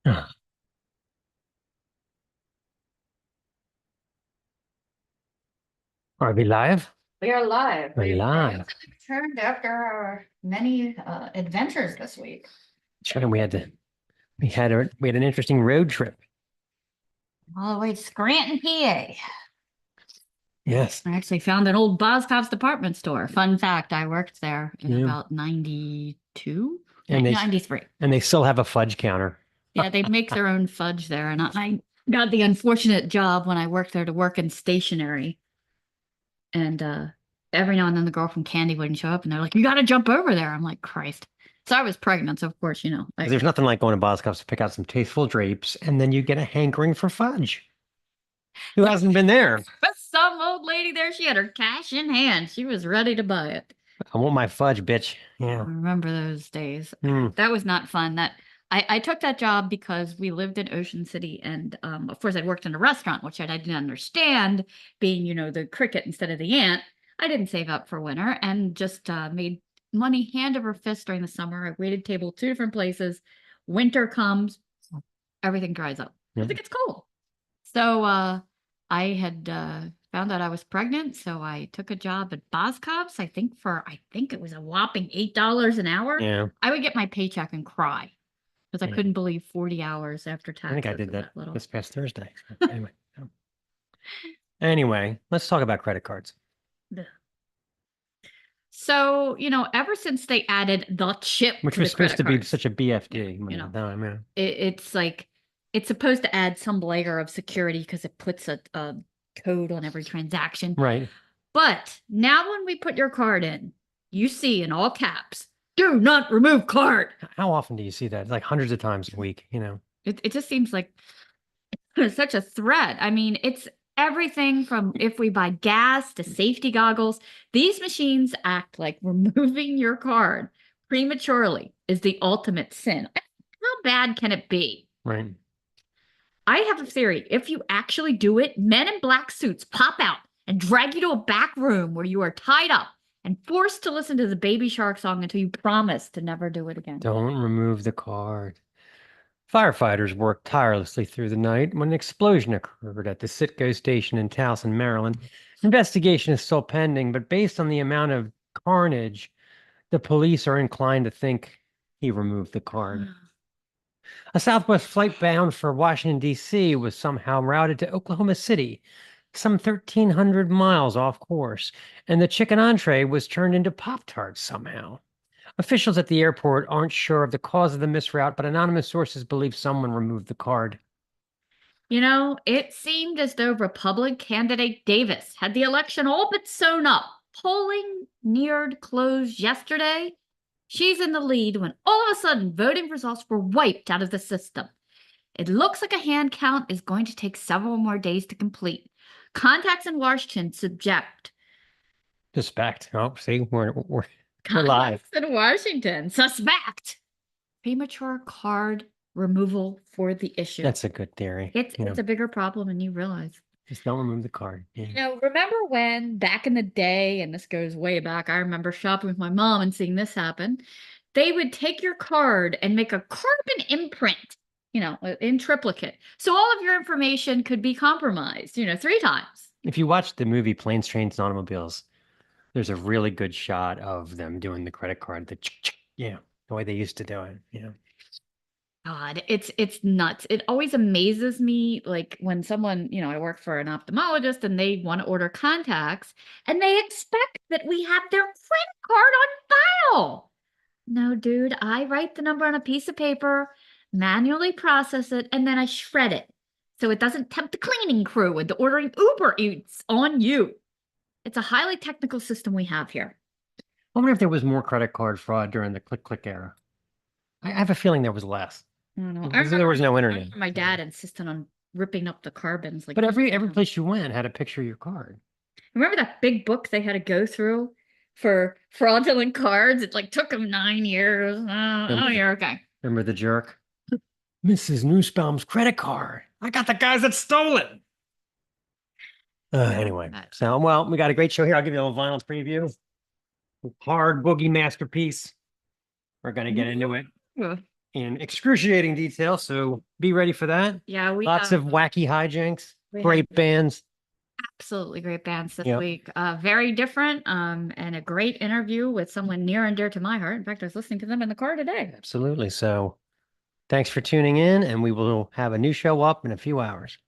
Are we live? We are live. We're We live. returned after our many adventures this week. Sure, we had an interesting road trip. All the way to Scranton, PA. Yes. I actually found an old Boscov's department store. Fun fact, I worked there in Yeah. about 92, And they 93. and they still have a fudge counter. Yeah, they make their own fudge there. And I got the unfortunate job when I worked there to work in stationery. And every now and then the girl from Candy wouldn't show up and they're like, you got to jump over there. I'm like, Christ. So I was pregnant. So of course, There's nothing like going to Boscov's to pick out some tasteful drapes, and then you get a hankering for fudge. Who hasn't been there? but some old lady there, she had her cash in hand. She was ready to buy it. I want my fudge, bitch. I Yeah. remember those days. Mm. That was not fun. I took that job because we lived in Ocean City, and of course I'd worked in a restaurant, which I didn't understand, being the cricket instead of the ant. I didn't save up for winter and just made money hand over fist during the summer. I waited table two different places. Winter comes, everything dries up Yeah. because it gets cold. So I had found out I was pregnant, so I took a job at Boscov's. I think it was a whopping $8 an hour. Yeah. I would get my paycheck and cry because I Yeah. couldn't believe 40 hours after I think I taxes did was that little. this past Thursday. Anyway. Anyway, let's talk about credit cards. Ugh. So, ever since they added the chip Which to was the supposed credit to be cards, such a BFD. it's like it's supposed to add some layer of security because it puts a code on every transaction. Right. But now when we put your card in, you see in all caps, do not remove card. How often do you see that? It's like hundreds of times a week, It just seems like such a threat. I mean, it's everything from if we buy gas to safety goggles. These machines act like removing your card prematurely is the ultimate sin. How bad can it be? Right. I have a theory. If you actually do it, men in black suits pop out and drag you to a back room where you are tied up and forced to listen to the Baby Shark song until you promise to never do it again. Don't remove the card. Firefighters worked tirelessly through the night when an explosion occurred at the Citgo station in Towson, Maryland. Investigation is still pending, but based on the amount of carnage, the police are inclined to think he removed the card. A Southwest flight bound for Washington, D.C. was somehow routed to Oklahoma City, some 1,300 miles off course, and the chicken entree was turned into Pop-Tarts somehow. Officials at the airport aren't sure of the cause of the misroute, but anonymous sources believe someone removed the card. It seemed as though Republican candidate Davis had the election all but sewn up. Polling neared close yesterday. She's in the lead when all of a sudden voting results were wiped out of the system. It looks like a hand count is going to take several more days to complete. Contacts in Washington Suspect. Oh, see, we're live. Contacts in Washington suspect premature card removal for the issue. That's a good theory. It's a bigger problem than you realize. Just don't remove the card. Yeah. Remember when back in the day, and this goes way back, I remember shopping with my mom and seeing this happen. They would take your card and make a carbon imprint, in triplicate. So all of your information could be compromised, 3 times. If you watch the movie Planes, Trains, and Automobiles, there's a really good shot of them doing the credit card, the way they used to do it. God, it's nuts. It always amazes me, like when someone, I work for an ophthalmologist and they want to order contacts and they expect that we have their credit card on file. No, dude, I write the number on a piece of paper, manually process it, and then I shred it so it doesn't tempt the cleaning crew into ordering Uber Eats on you. It's a highly technical system we have here. I wonder if there was more credit card fraud during the click era. I have a feeling there was less. I don't know. Because there was no internet. My dad insisted on ripping up the carbons. But every place you went had a picture of your card. Remember that big book they had to go through for fraudulent cards? It took them 9 years. Oh, you're okay. Remember the jerk? Mrs. Nussbaum's credit card. I got the guys that stole it. Anyway, so, we got a great show here. I'll give you a little vinyl preview. Hard boogie masterpiece. We're going to get into it. in excruciating detail. So be ready for that. Yeah, we Lots have of wacky hijinks, we have great bands. absolutely great bands this Yep. week. Very different, and a great interview with someone near and dear to my heart. In fact, I was listening to them in the car today. Absolutely. So thanks for tuning in, and we will have a new show up in a few hours.